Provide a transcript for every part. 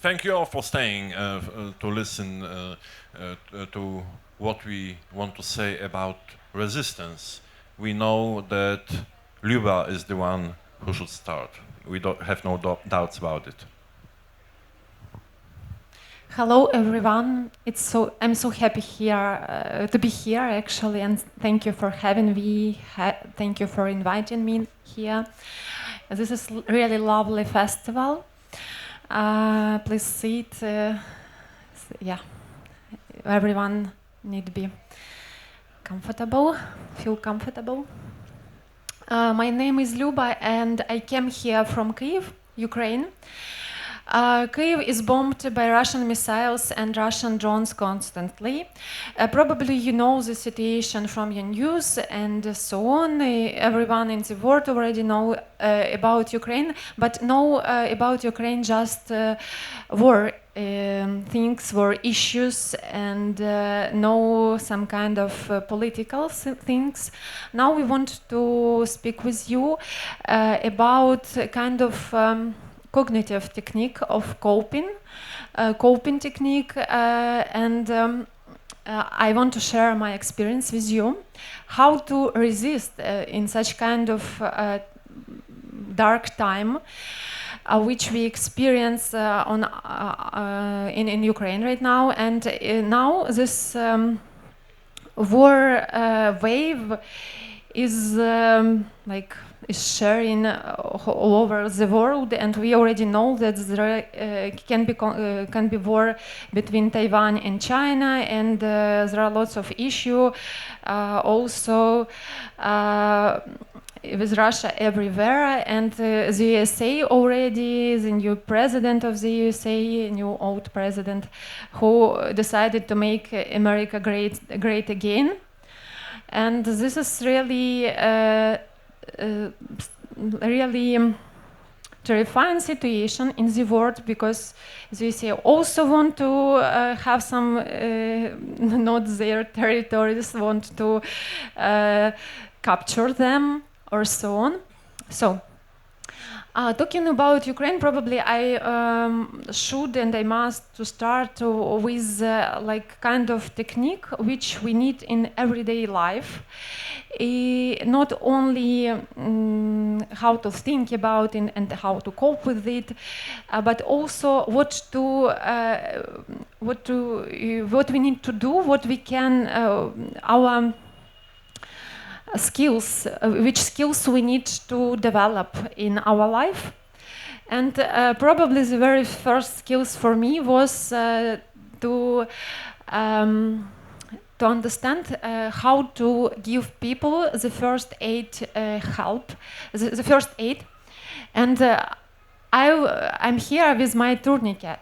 thank you all for staying to listen to what we want to say about resistance. We know that Lyuba is the one who should start. We don't have no doubts about it. Hello, everyone. I'm so happy here to be here, actually, and thank you for having me. Thank you for inviting me here. This is really lovely festival. Please sit. Yeah, everyone need to be comfortable. Feel comfortable. My name is Lyuba, and I came here from Kyiv, Ukraine. Kyiv is bombed by Russian missiles and Russian drones constantly. Probably you know the situation from your news and so on. Everyone in the world already know about Ukraine, but know about Ukraine just war things, war issues, and know some kind of political things. Now we want to speak with you about kind of cognitive technique of coping technique, and I want to share my experience with you, how to resist in such kind of dark time which we experience in Ukraine right now. And now this war wave is is sharing all over the world, and we already know that there can be war between Taiwan and China, and there are lots of issues also with Russia everywhere, and the USA already, the new president of the USA, new old president, who decided to make America great again. And this is really really terrifying situation in the world, because the USA also want to have some not their territories, want to capture them or so on. So talking about Ukraine, probably I should and I must to start with like kind of technique which we need in everyday life. Not only how to think about it and how to cope with it, but also what we need to do, what we can our skills, which skills we need to develop in our life. And probably the very first skills for me was to understand how to give people the first aid help, the first aid. And I'm here with my tourniquet.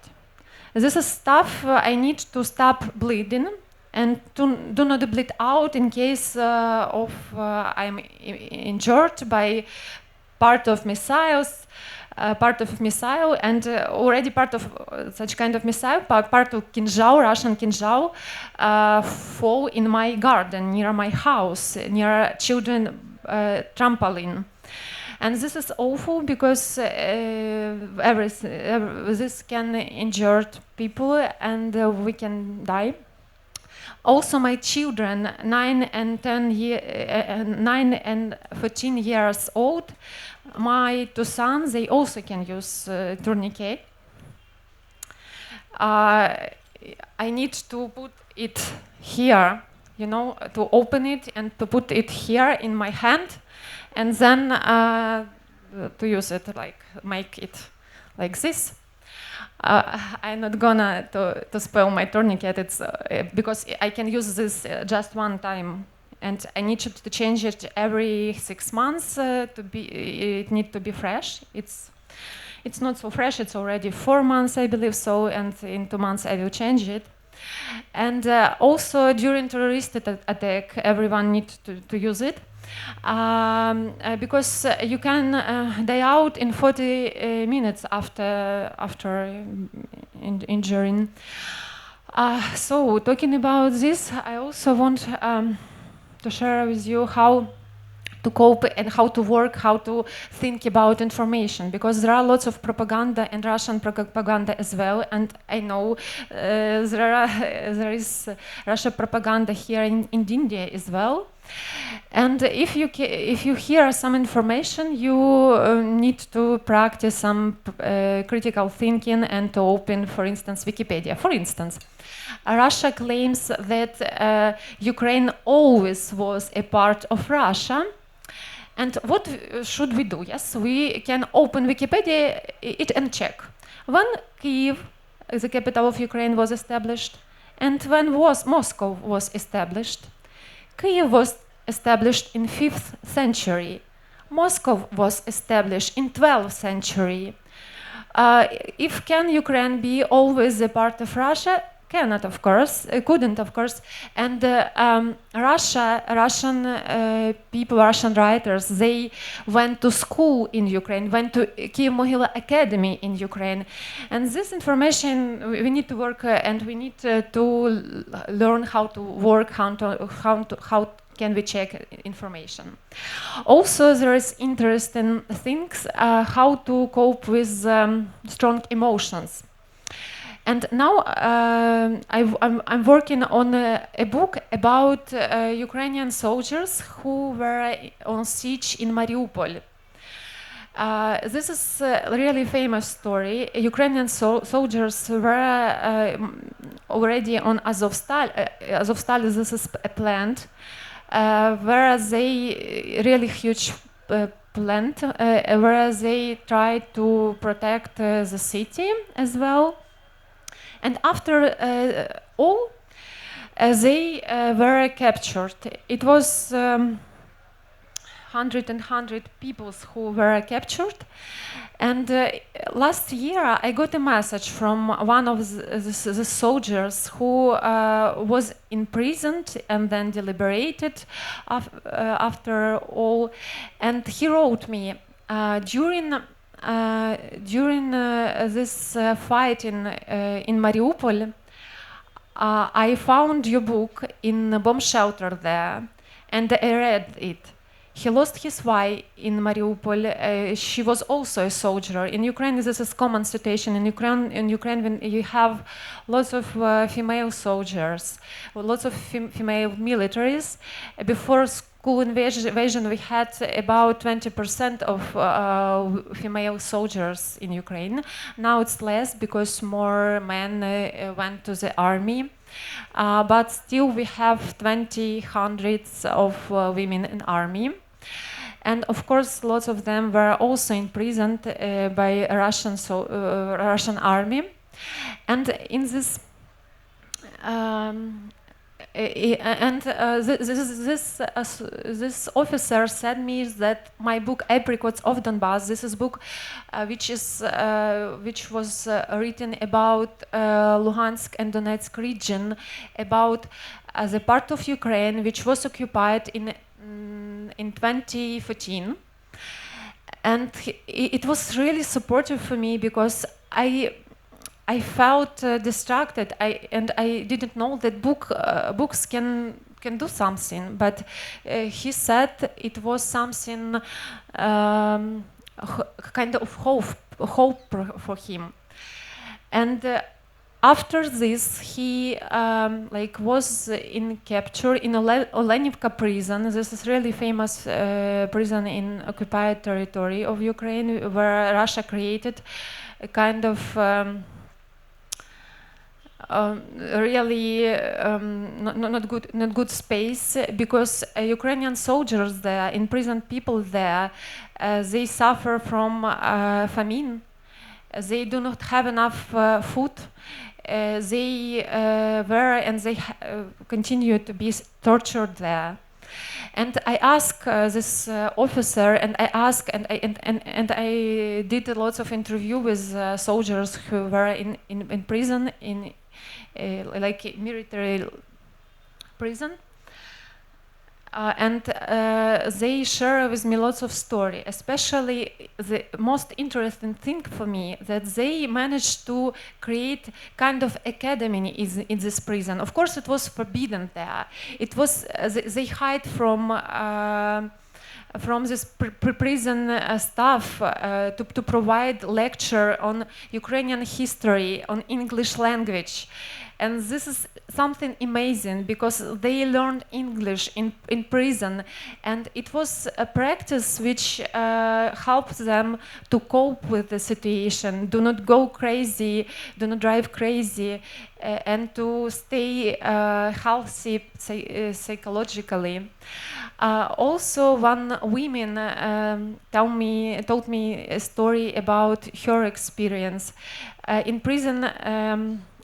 This is stuff I need to stop bleeding and to do not bleed out in case of I'm injured by part of missiles, and already part of such kind of missile, part of kinzhal, Russian kinzhal, fall in my garden near my house, near children trampoline. And this is awful because this can injure people and we can die. Also, my children, 9 and 14 years old, my two sons, they also can use tourniquet. I need to put it here, you know, to open it and to put it here in my hand, and then to use it, like make it like this. I'm not gonna to spoil my tourniquet. It's because I can use this just one time, and I need to change it every 6 months. It need to be fresh. It's not so fresh. It's already 4 months, I believe so, and in 2 months I will change it. And also during terrorist attack, everyone needs to use it. Because you can die out in 40 minutes after injuring. So talking about this, I also want to share with you how to cope and how to work, how to think about information, because there are lots of propaganda and Russian propaganda as well, and I know there is Russian propaganda here in India as well. And if you hear some information, you need to practice some critical thinking and to open, for instance, Wikipedia. For instance, Russia claims that Ukraine always was a part of Russia. And what should we do? Yes, we can open Wikipedia and check. When Kyiv, the capital of Ukraine, was established, and when Moscow was established. Kyiv was established in 5th century. Moscow was established in 12th century. If can Ukraine be always a part of Russia? Cannot, of course, couldn't, of course. And Russian people, Russian writers, they went to school in Ukraine, went to Kyiv-Mohyla Academy in Ukraine. And this information, we need to work and we need to learn how to work, how can we check information. Also, there is interesting things, how to cope with strong emotions. And now I'm working on a book about Ukrainian soldiers who were on siege in Mariupol. This is a really famous story. Ukrainian soldiers were already on Azovstal. Azovstal, this is a plant where they really huge plant where they tried to protect the city as well. And after all, they were captured. It was 100 people who were captured. And last year, I got a message from one of the soldiers who was imprisoned and then deliberated after all. And he wrote me, during this fight in Mariupol, I found your book in a bomb shelter there, and I read it. He lost his wife in Mariupol. She was also a soldier. In Ukraine, this is a common situation. In Ukraine, when you have lots of female soldiers, lots of female militaries. Before school invasion, we had about 20% of female soldiers in Ukraine. Now it's less because more men went to the army. But still we have hundreds of women in army. And of course, lots of them were also imprisoned by Russian army. And in this this officer said me that my book Apricots of Donbass, this is book which was written about Luhansk and Donetsk region, about the part of Ukraine which was occupied in 2014. And it was really supportive for me because I felt distracted, and I didn't know that books can do something. But he said it was something kind of hope for him. And after this, he was in capture in Olenivka prison. This is really famous prison in occupied territory of Ukraine, where Russia created a kind of really not good space, because Ukrainian soldiers there, imprisoned people there, they suffer from famine. They do not have enough food. They were and they continue to be tortured there. And I asked this officer, and I asked, and I did lots of interview with soldiers who were in prison, in like military prison. And they share with me lots of story. Especially the most interesting thing for me, that they managed to create kind of academy in this prison. Of course, it was forbidden there. It was they hide from from this prison staff to provide lecture on Ukrainian history, on English language. And this is something amazing because they learned English in prison, and it was a practice which helps them to cope with the situation, do not go crazy, do not drive crazy, and to stay healthy psychologically. Also, one woman told me a story about her experience in prison.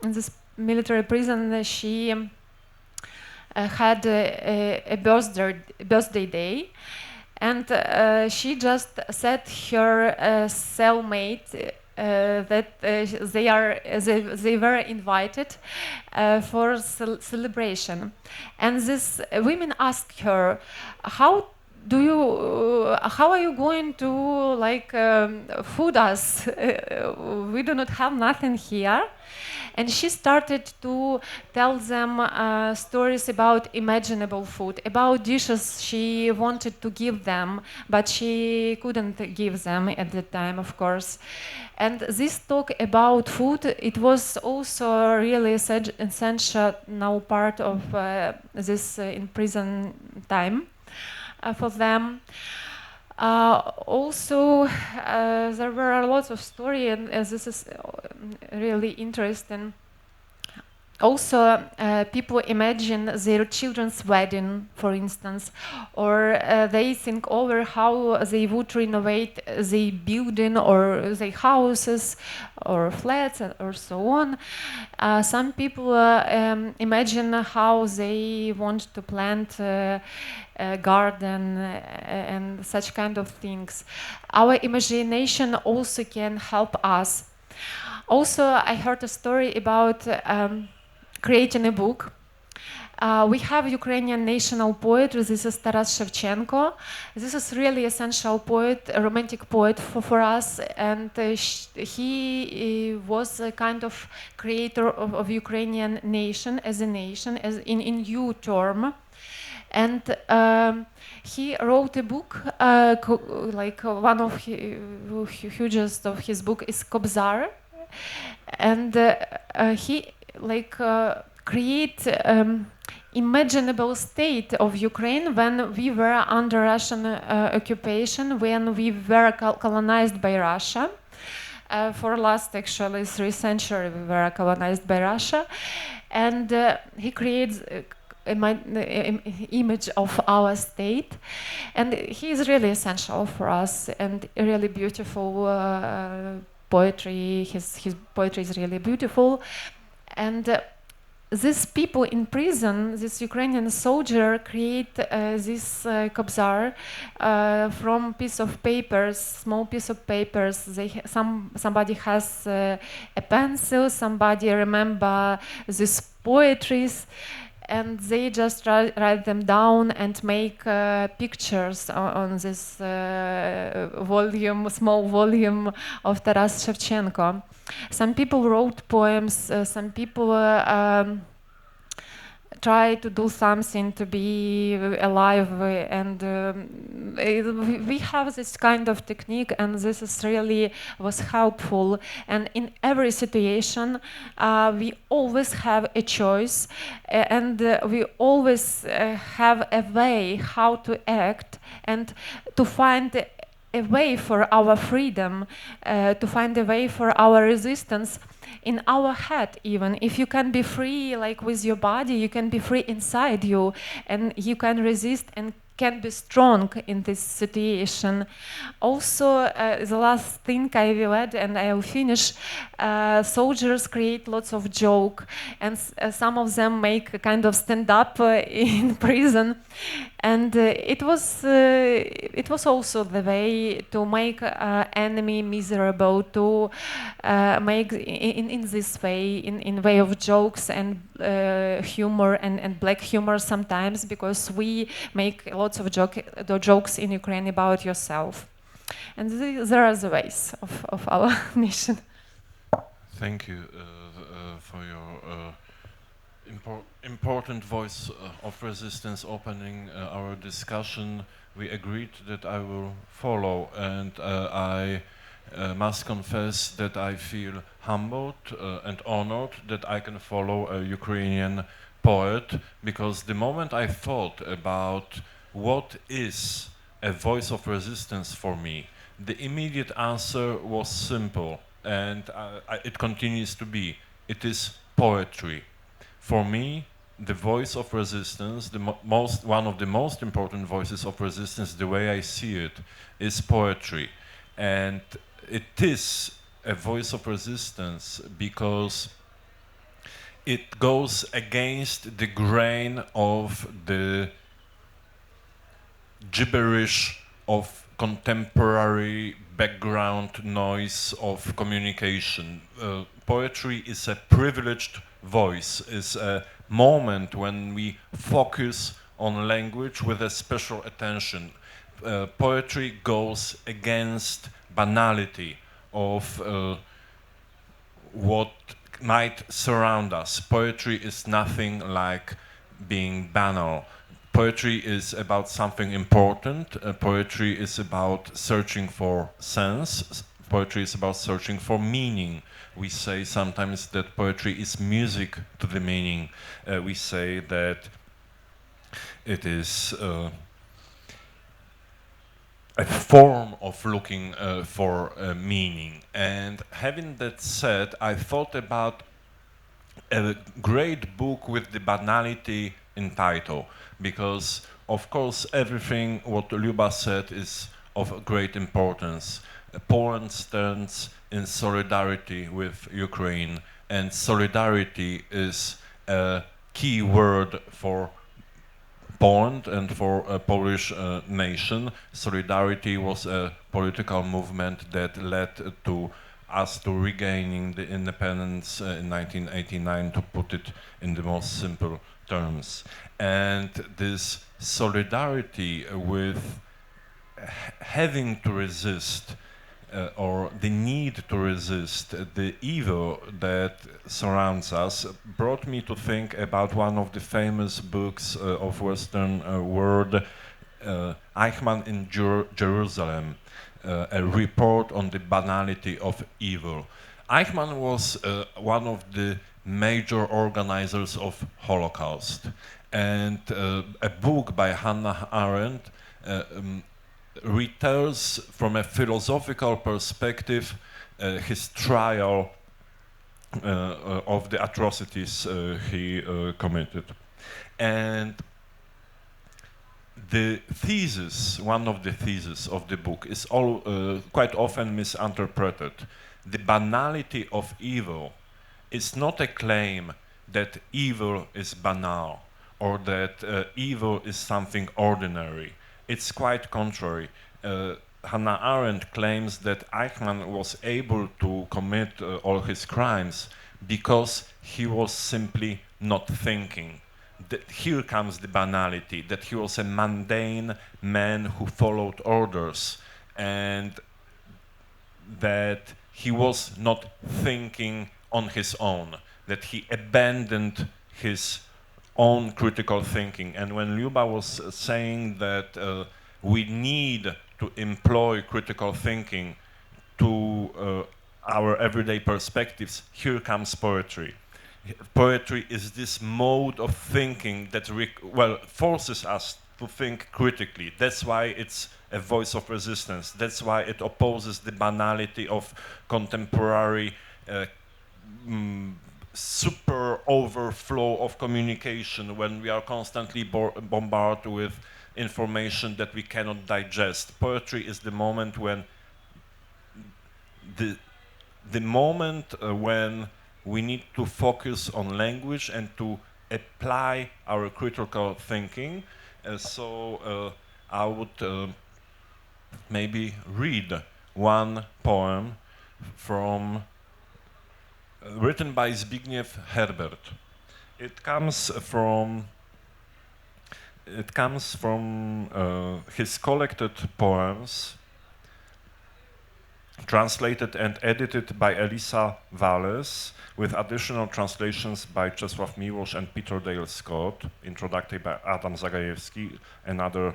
In this military prison, she had a birthday day, and she just set her cellmate that they were invited for celebration, and this women asked her, how are you going to food us? We do not have nothing here. And she started to tell them stories about imaginable food, about dishes she wanted to give them, but she couldn't give them at the time, of course. And this talk about food, it was also really essential now part of this in prison time for them. Also, there were lots of stories, and this is really interesting. Also, people imagine their children's wedding, for instance, or they think over how they would renovate the building or their houses or flats or so on. Some people imagine how they want to plant a garden and such kind of things. Our imagination also can help us. Also, I heard a story about creating a book. We have Ukrainian national poet, this is Taras Shevchenko. This is really essential poet, a romantic poet for us, and he was a kind of creator of Ukrainian nation, as in new term. And he wrote a book, one of the hugest of his book is Kobzar, and he create imaginable state of Ukraine when we were under Russian occupation, when we were colonized by Russia. For last actually 3 centuries we were colonized by Russia, and he creates image of our state, and he is really essential for us, and really beautiful poetry. His poetry is really beautiful, and these people in prison, this Ukrainian soldier, create this kobzar from piece of papers, small piece of papers. Somebody has a pencil, somebody remember these poetries, and they just write them down and make pictures on this small volume of Taras Shevchenko. Some people wrote poems, some people try to do something to be alive, and we have this kind of technique, and this is really was helpful. And in every situation, we always have a choice, and we always have a way how to act and to find a way for our freedom, to find a way for our resistance in our head. Even if you can be free like with your body, you can be free inside you, and you can resist and can be strong in this situation. Also, the last thing I will add, and I will finish, soldiers create lots of joke, and some of them make a kind of stand-up in prison, and it was also the way to make enemy miserable, to make in this way, in way of jokes and humor and black humor sometimes, because we make lots of jokes in Ukraine about yourself, and there are the ways of our nation. Thank you for your important voice of resistance opening our discussion, we agreed that I will follow, and I must confess that I feel humbled and honored that I can follow a Ukrainian poet, because the moment I thought about what is a voice of resistance for me, the immediate answer was simple, and it continues to be. It is poetry. For me, the voice of resistance, one of the most important voices of resistance, the way I see it, is poetry. And it is a voice of resistance because it goes against the grain of the gibberish of contemporary background noise of communication. Poetry is a privileged voice, is a moment when we focus on language with a special attention. Poetry goes against banality of what might surround us. Poetry is nothing like being banal. Poetry is about something important. Poetry is about searching for sense. Poetry is about searching for meaning. We say sometimes that poetry is music to the meaning. We say that it is a form of looking for meaning. And having that said, I thought about a great book with the banality in title, because of course everything what Lyuba said is of great importance. Poland stands in solidarity with Ukraine, and solidarity is a key word for Poland and for a Polish nation. Solidarity was a political movement that led to us to regaining the independence in 1989, to put it in the most simple terms. And this solidarity with having to resist or the need to resist the evil that surrounds us brought me to think about one of the famous books of Western world, Eichmann in Jerusalem, a report on the banality of evil. Eichmann was one of the major organizers of Holocaust, and a book by Hannah Arendt retells from a philosophical perspective his trial of the atrocities he committed. And the thesis, one of the theses of the book, is quite often misinterpreted. The banality of evil is not a claim that evil is banal or that evil is something ordinary. It's quite contrary. Hannah Arendt claims that Eichmann was able to commit all his crimes because he was simply not thinking. Here comes the banality, that he was a mundane man who followed orders, and that he was not thinking on his own, that he abandoned his own critical thinking. And when Lyuba was saying that we need to employ critical thinking to our everyday perspectives, here comes poetry. Poetry is this mode of thinking that forces us to think critically. That's why it's a voice of resistance. That's why it opposes the banality of contemporary super overflow of communication, when we are constantly bombarded with information that we cannot digest. Poetry is the moment when when we need to focus on language and to apply our critical thinking. So I would maybe read one poem from written by Zbigniew Herbert. It comes from his collected poems translated and edited by Elisa Valles, with additional translations by Czesław Miłosz and Peter Dale Scott, introductory by Adam Zagajewski, another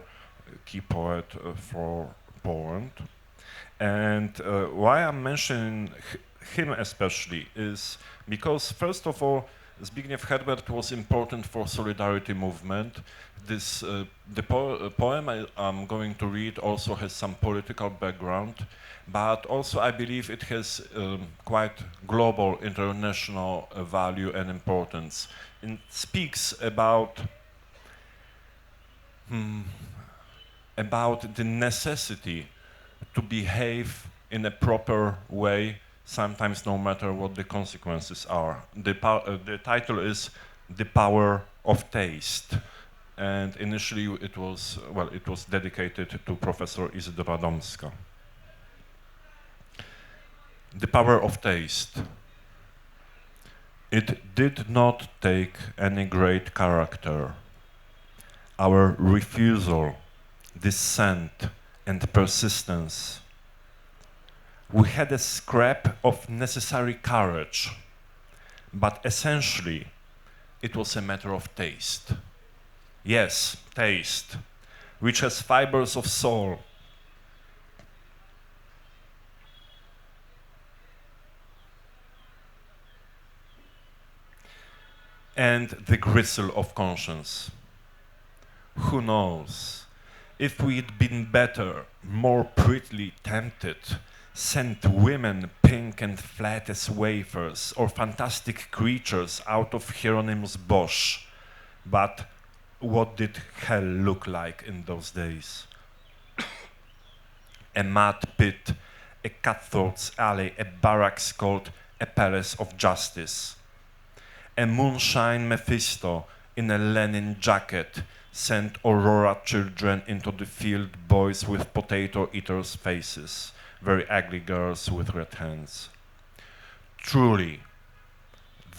key poet for Poland. And why I'm mentioning him especially is because, first of all, Zbigniew Herbert was important for Solidarity movement. The poem I'm going to read also has some political background, but also I believe it has quite global, international value and importance. It speaks about the necessity to behave in a proper way, sometimes no matter what the consequences are. The title is The Power of Taste, and initially it was dedicated to Professor Izydora Domska. The Power of Taste. It did not take any great character. Our refusal, dissent, and persistence. We had a scrap of necessary courage, but essentially it was a matter of taste. Yes, taste, which has fibers of soul. And the gristle of conscience. Who knows? If we'd been better, more prettily tempted, sent women pink and flat as wafers, or fantastic creatures out of Hieronymus Bosch. But what did hell look like in those days? A mud pit, a cutthroat's alley, a barracks called a palace of justice. A moonshine Mephisto in a Lenin jacket sent Aurora children into the field, boys with potato eaters' faces, very ugly girls with red hands. Truly,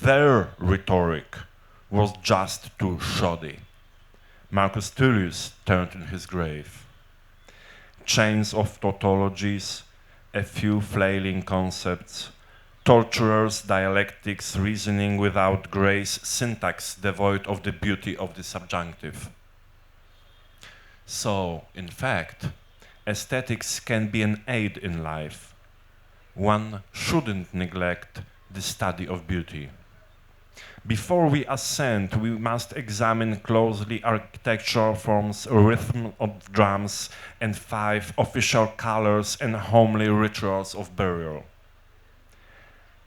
their rhetoric was just too shoddy. Marcus Tullius turned in his grave. Chains of tautologies, a few flailing concepts, torturers' dialectics, reasoning without grace, syntax devoid of the beauty of the subjunctive. So, in fact, aesthetics can be an aid in life. One shouldn't neglect the study of beauty. Before we assent, we must examine closely architectural forms, rhythm of drums, and 5 official colors and homely rituals of burial.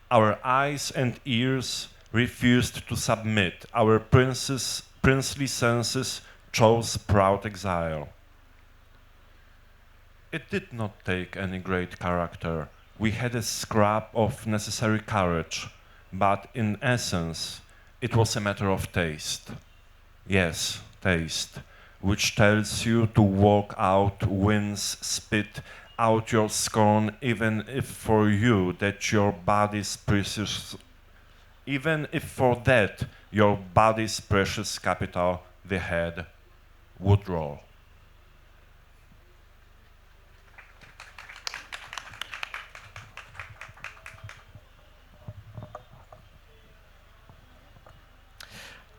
Our eyes and ears refused to submit. Our princely senses chose proud exile. It did not take any great character. We had a scrap of necessary courage, but in essence, it was a matter of taste. Yes, taste, which tells you to walk out, wince, spit out your scorn, even if for you that your body's precious, even if for that your body's precious capital, the head, would roll.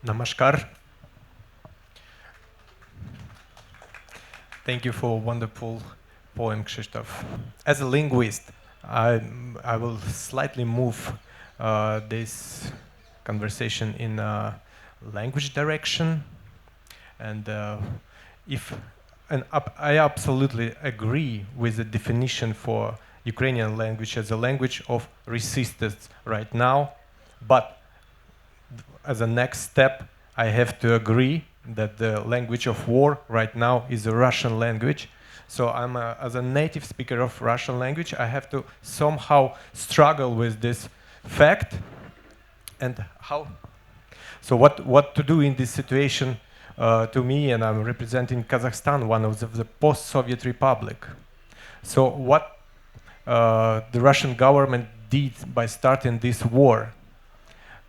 Namaskar. Thank you for a wonderful poem, Krzysztof. As a linguist, I will slightly move this conversation in a language direction, and I absolutely agree with the definition for Ukrainian language as a language of resistance right now, but as a next step, I have to agree that the language of war right now is the Russian language. So as a native speaker of Russian language, I have to somehow struggle with this fact and how. So what to do in this situation to me, and I'm representing Kazakhstan, one of the post-Soviet republic. So what the Russian government did by starting this war,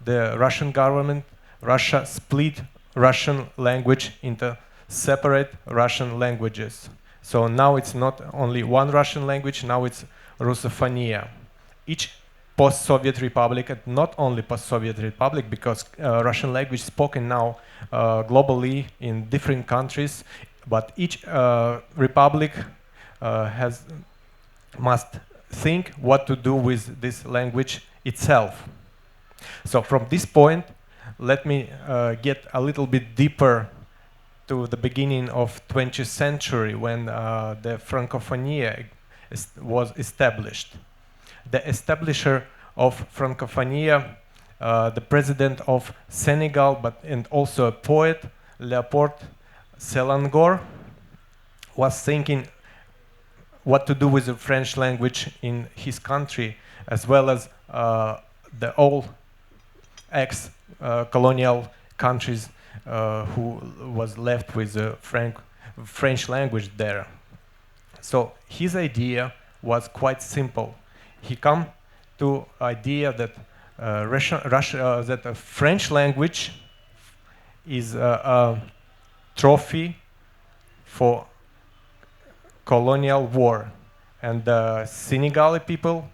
the Russian government, Russia split Russian language into separate Russian languages. So now it's not only one Russian language, now it's Russophonia. Each post-Soviet republic, and not only post-Soviet republic, because Russian language spoken now globally in different countries, but each republic must think what to do with this language itself. So from this point, let me get a little bit deeper to the beginning of 20th century when the Francophonia was established. The establisher of Francophonia, the president of Senegal, and also a poet, Léopold Selangor, was thinking what to do with the French language in his country, as well as the all ex-colonial countries who was left with the French language there. So his idea was quite simple. He come to idea that that the French language is a trophy for colonial war, and the Senegalese people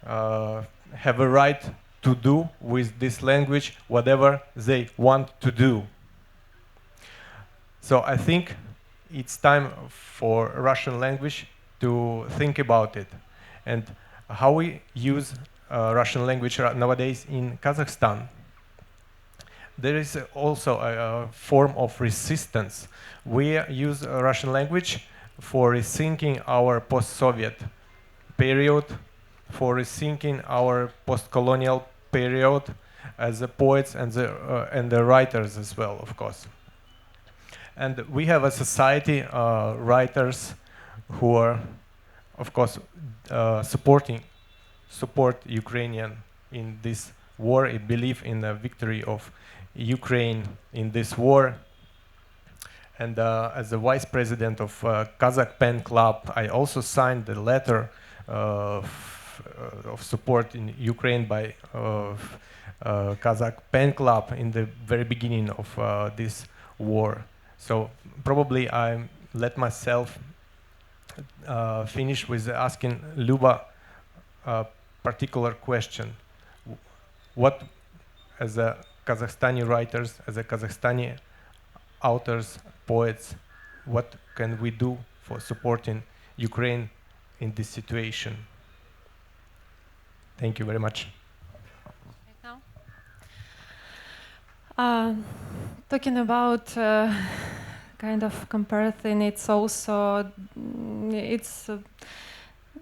have a right to do with this language whatever they want to do. So I think it's time for Russian language to think about it, and how we use Russian language nowadays in Kazakhstan. There is also a form of resistance. We use Russian language for rethinking our post-Soviet period, for rethinking our post-colonial period as the poets and the writers as well, of course. And we have a society, writers who are, of course, support Ukrainian in this war. I believe in the victory of Ukraine in this war. And as the vice president of Kazakh Pen Club, I also signed the letter of support in Ukraine by Kazakh Pen Club in the very beginning of this war. So probably I let myself finish with asking Lyuba a particular question. What, as a Kazakhstani writers, as a Kazakhstani authors, poets, what can we do for supporting Ukraine in this situation? Thank you very much. Right now? Talking about kind of comparison, it's also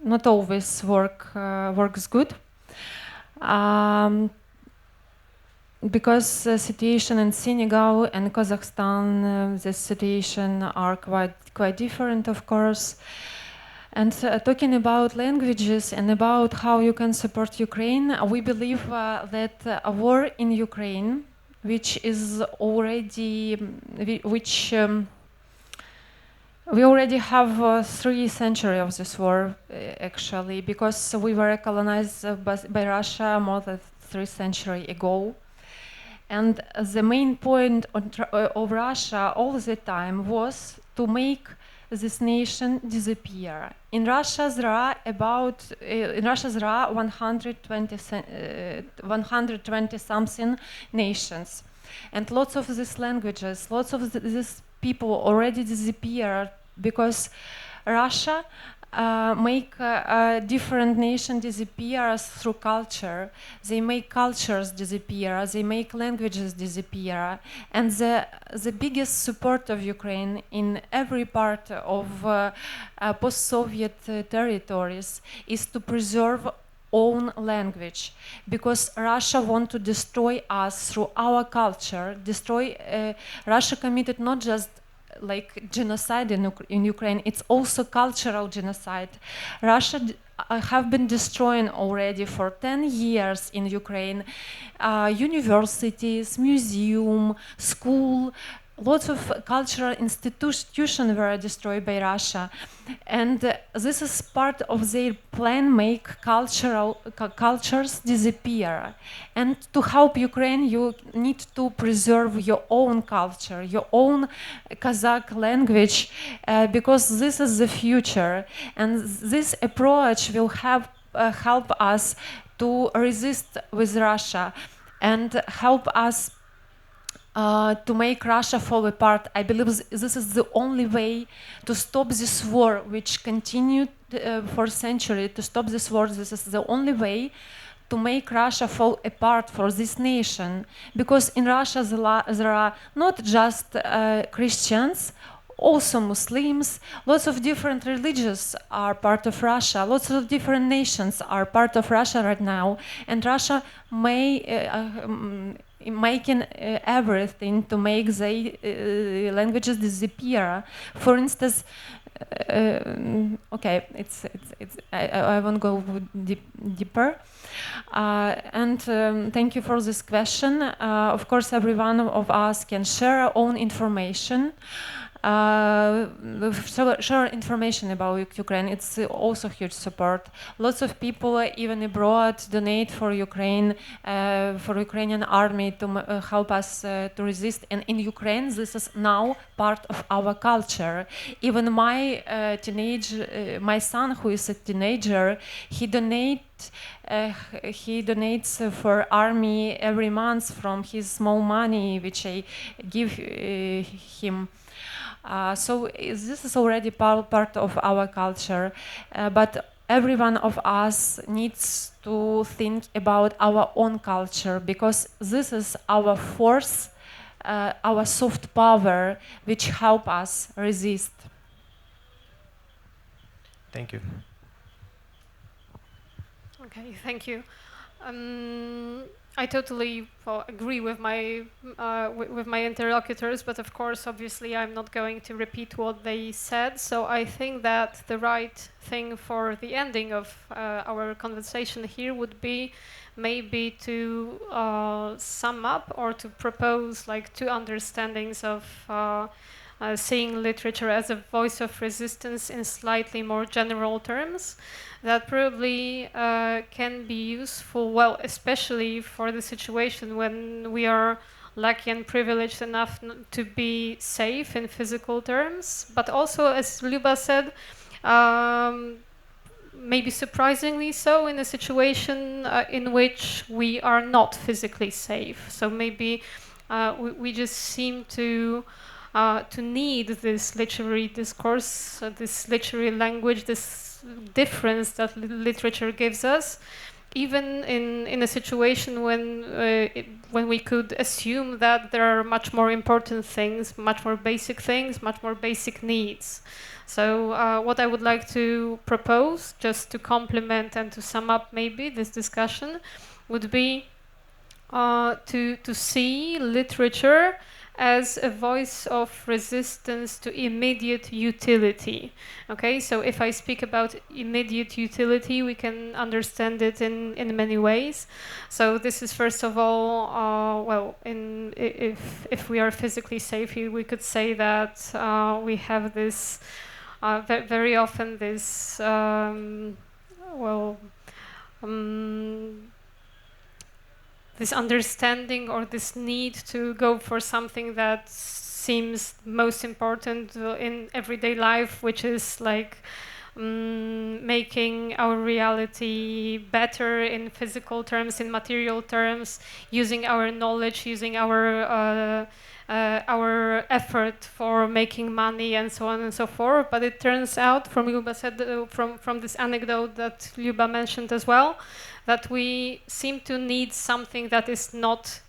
not always works good. Because the situation in Senegal and Kazakhstan, the situation are quite different, of course. And talking about languages and about how you can support Ukraine, we believe that a war in Ukraine, which is already, we already have 3 centuries of this war, actually, because we were colonized by Russia more than 3 centuries ago. And the main point of Russia all the time was to make this nation disappear. In Russia there are 120 something nations, and lots of these languages, lots of these people already disappeared because Russia make different nations disappear through culture. They make cultures disappear, they make languages disappear. And the biggest support of Ukraine in every part of post-Soviet territories is to preserve own language, because Russia wants to destroy us through our culture. Russia committed not just like genocide in Ukraine, it's also cultural genocide. Russia have been destroying already for 10 years in Ukraine universities, museum, school, lots of cultural institutions were destroyed by Russia, and this is part of their plan: make cultures disappear. And to help Ukraine, you need to preserve your own culture, your own Kazakh language, because this is the future, and this approach will have help us to resist with Russia and help us to make Russia fall apart. I believe this is the only way to stop this war, which continued for centuries. To stop this war, this is the only way to make Russia fall apart for this nation. Because in Russia there are not just Christians, also Muslims, lots of different religions are part of Russia, lots of different nations are part of Russia right now, and Russia may making everything to make the languages disappear. For instance, okay, I won't go deeper. And thank you for this question. Of course, every one of us can share our own information. Share information about Ukraine. It's also huge support. Lots of people, even abroad, donate for Ukraine, for Ukrainian army to help us to resist. And in Ukraine, this is now part of our culture. Even my my son, who is a teenager, he donates for army every month from his small money, which I give him. So this is already part of our culture, but every one of us needs to think about our own culture, because this is our force, our soft power, which help us resist. Thank you. Okay, thank you. I totally agree with my interlocutors, but of course, obviously, I'm not going to repeat what they said. So I think that the right thing for the ending of our conversation here would be maybe to sum up or to propose like two understandings of seeing literature as a voice of resistance in slightly more general terms that probably can be useful, well, especially for the situation when we are lucky and privileged enough to be safe in physical terms, but also, as Lyuba said, maybe surprisingly so in a situation in which we are not physically safe. So maybe we just seem to need this literary discourse, this literary language, this difference that literature gives us, even in a situation when we could assume that there are much more important things, much more basic things, much more basic needs. So what I would like to propose, just to complement and to sum up maybe this discussion, would be to see literature as a voice of resistance to immediate utility. Okay, so if I speak about immediate utility, we can understand it in many ways. So this is first of all, well, if we are physically safe, we could say that we have this very often this this understanding or this need to go for something that seems most important in everyday life, which is like making our reality better in physical terms, in material terms, using our knowledge, using our effort for making money and so on and so forth. But it turns out, from Lyuba said, from this anecdote that Lyuba mentioned as well, that we seem to need something that is not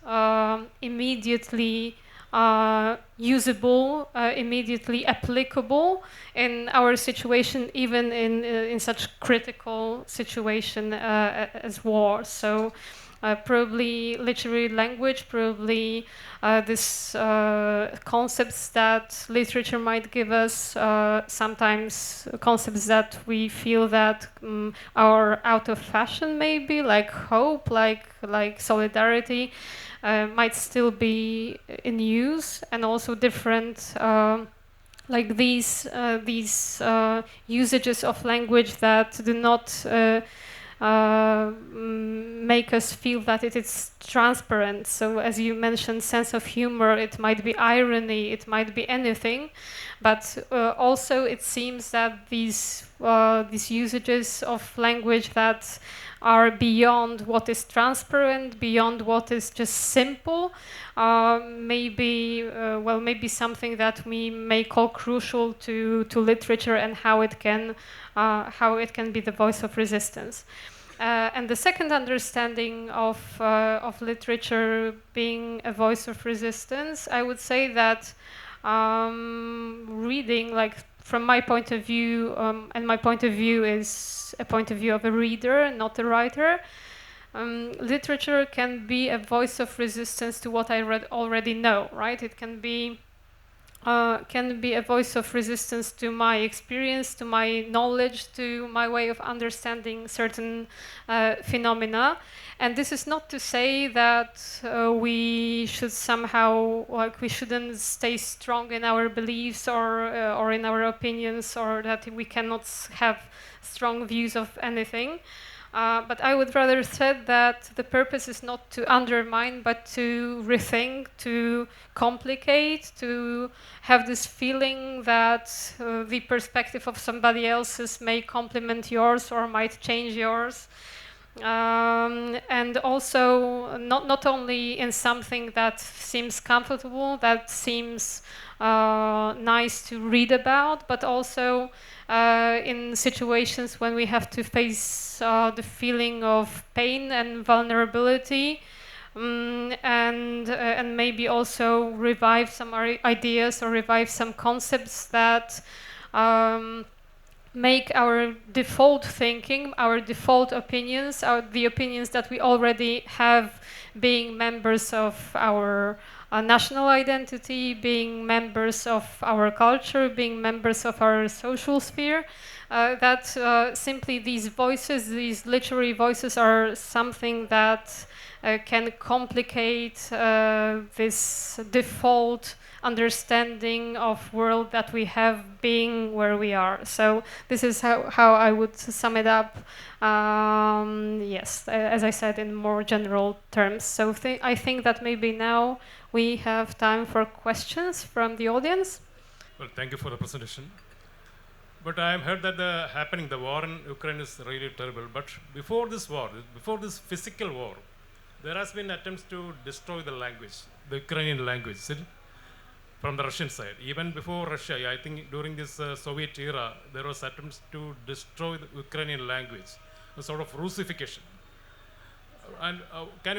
immediately usable, immediately applicable in our situation, even in such critical situation as war. So probably literary language, probably this concepts that literature might give us, sometimes concepts that we feel that are out of fashion, maybe like hope, like solidarity, might still be in use, and also different like these usages of language that do not make us feel that it is transparent. So as you mentioned, sense of humor, it might be irony, it might be anything, but also it seems that these usages of language that are beyond what is transparent, beyond what is just simple, maybe something that we may call crucial to literature and how it can be the voice of resistance. And the second understanding of literature being a voice of resistance, I would say that reading, like from my point of view, and my point of view is a point of view of a reader, not a writer, literature can be a voice of resistance to what I already know, right? It can be a voice of resistance to my experience, to my knowledge, to my way of understanding certain phenomena. And this is not to say that we should somehow, like, we shouldn't stay strong in our beliefs or in our opinions, or that we cannot have strong views of anything. But I would rather say that the purpose is not to undermine, but to rethink, to complicate, to have this feeling that the perspective of somebody else's may complement yours or might change yours. And also not only in something that seems comfortable, that seems nice to read about, but also in situations when we have to face the feeling of pain and vulnerability, and maybe also revive some ideas or revive some concepts that make our default thinking, our default opinions, the opinions that we already have, being members of our national identity, being members of our culture, being members of our social sphere, that simply these voices, these literary voices, are something that can complicate this default understanding of world that we have, being where we are. So this is how I would sum it up. Yes, as I said, in more general terms. So I think that maybe now we have time for questions from the audience. Well, thank you for the presentation. But I have heard that the war in Ukraine is really terrible. But before this war, before this physical war, there has been attempts to destroy the language, the Ukrainian language, from the Russian side. Even before Russia, I think during this Soviet era, there was attempts to destroy the Ukrainian language, a sort of Russification. And can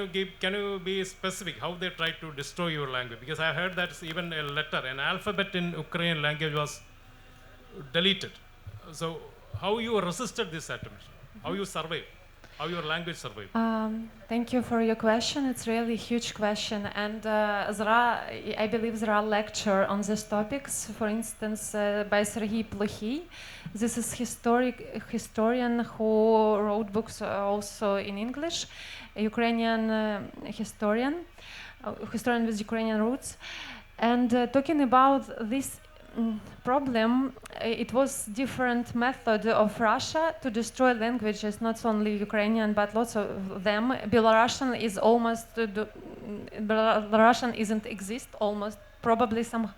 you be specific how they tried to destroy your language? Because I heard that even a letter, an alphabet in Ukrainian language was deleted. So how you resisted this attempt? How you survived? How your language survived? Thank you for your question. It's really a huge question, and I believe there are lectures on these topics. For instance, by Serhiy Plokhy. This is historian who wrote books also in English, a Ukrainian historian with Ukrainian roots, and talking about this problem, it was different method of Russia to destroy languages, not only Ukrainian but lots of them. Belarusian is almost Belarusian isn't exist almost. Probably some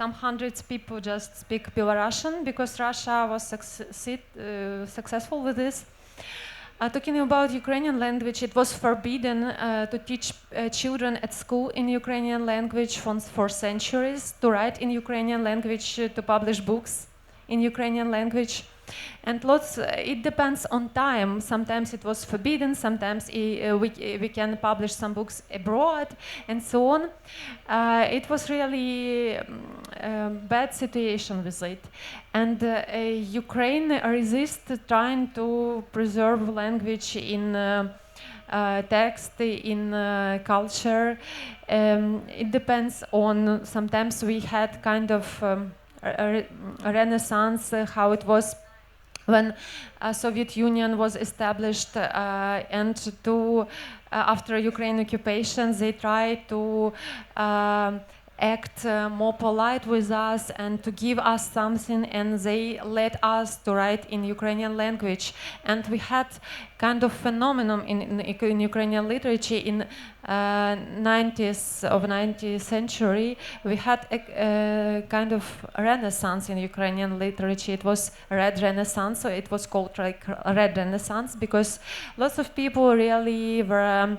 hundreds people just speak Belarusian because Russia was successful with this. Talking about Ukrainian language, it was forbidden to teach children at school in Ukrainian language for centuries, to write in Ukrainian language, to publish books in Ukrainian language. And it depends on time. Sometimes it was forbidden, sometimes we can publish some books abroad, and so on. It was really a bad situation with it. And Ukraine resisted trying to preserve language in text, in culture. It depends on, sometimes we had kind of a renaissance, how it was when Soviet Union was established, and after Ukraine occupation, they tried to act more polite with us and to give us something, and they let us to write in Ukrainian language. And we had kind of phenomenon in Ukrainian literature in 19th century. We had a kind of renaissance in Ukrainian literature. It was Red Renaissance, so it was called like Red Renaissance because lots of people really were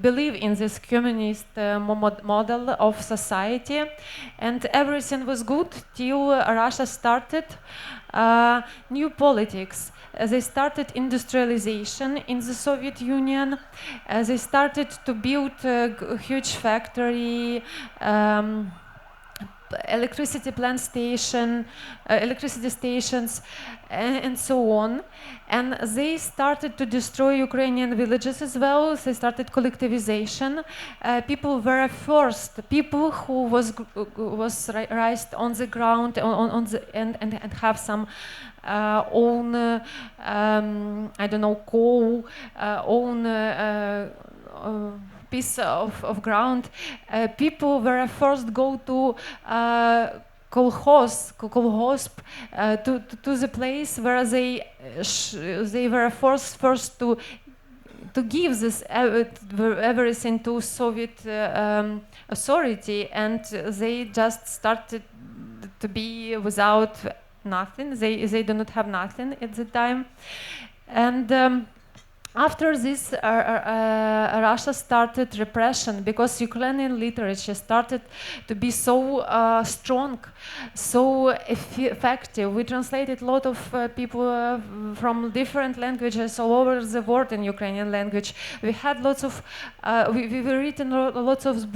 believe in this communist model of society, and everything was good till Russia started new politics. They started industrialization in the Soviet Union. They started to build a huge factory, electricity plant station, electricity stations, and so on. And they started to destroy Ukrainian villages as well. They started collectivization. People were forced. People who was raised on the ground and have some own, I don't know, coal, own. Piece of ground, people were forced to go to kolkhoz, to the place where they were forced first to give this everything to Soviet authority, and they just started to be without nothing. They do not have nothing at the time, and. After this, Russia started repression because Ukrainian literature started to be so strong, so effective. We translated a lot of people from different languages all over the world in Ukrainian language. We had lots of, we written lots of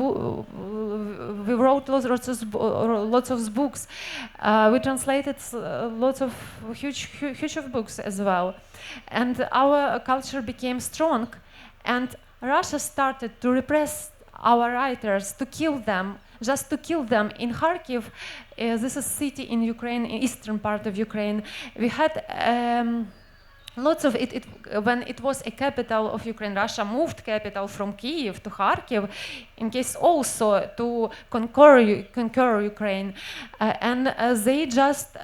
we wrote lots of books. We translated lots of huge of books as well. And our culture became strong, and Russia started to repress our writers, to kill them, just to kill them. In Kharkiv, this is a city in Ukraine, in eastern part of Ukraine, we had lots of it. When it was a capital of Ukraine, Russia moved capital from Kiev to Kharkiv in case also to conquer Ukraine. And they just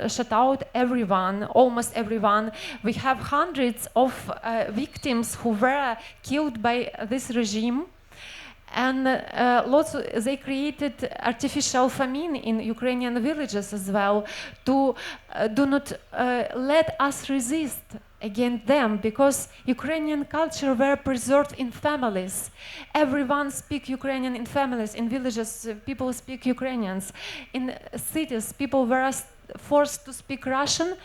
shut out everyone, almost everyone. We have hundreds of victims who were killed by this regime. And they created artificial famine in Ukrainian villages as well to do not let us resist against them, because Ukrainian culture were preserved in families. Everyone speak Ukrainian in families. In villages, people speak Ukrainians. In cities, people were forced to speak Russian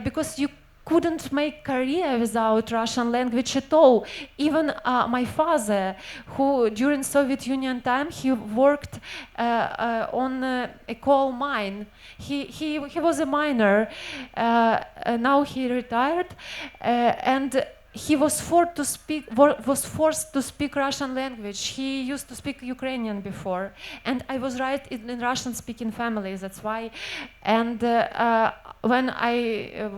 because you couldn't make career without Russian language at all. Even my father, who during Soviet Union time, he worked on a coal mine. He was a miner. Now he retired, and he was forced to speak Russian language. He used to speak Ukrainian before, and I was raised in Russian-speaking families. That's why. And when I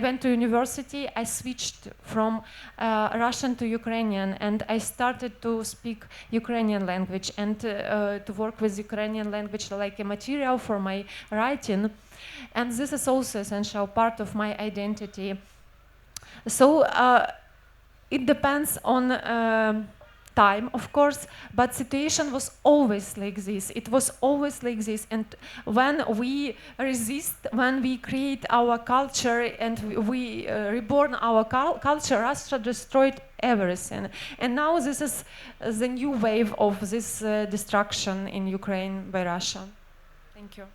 went to university, I switched from Russian to Ukrainian, and I started to speak Ukrainian language and to work with Ukrainian language like a material for my writing. And this is also essential part of my identity. So it depends on time, of course, but situation was always like this. It was always like this. And when we resist, when we create our culture and we reborn our culture, Russia destroyed everything. And now this is the new wave of this destruction in Ukraine by Russia. Thank you.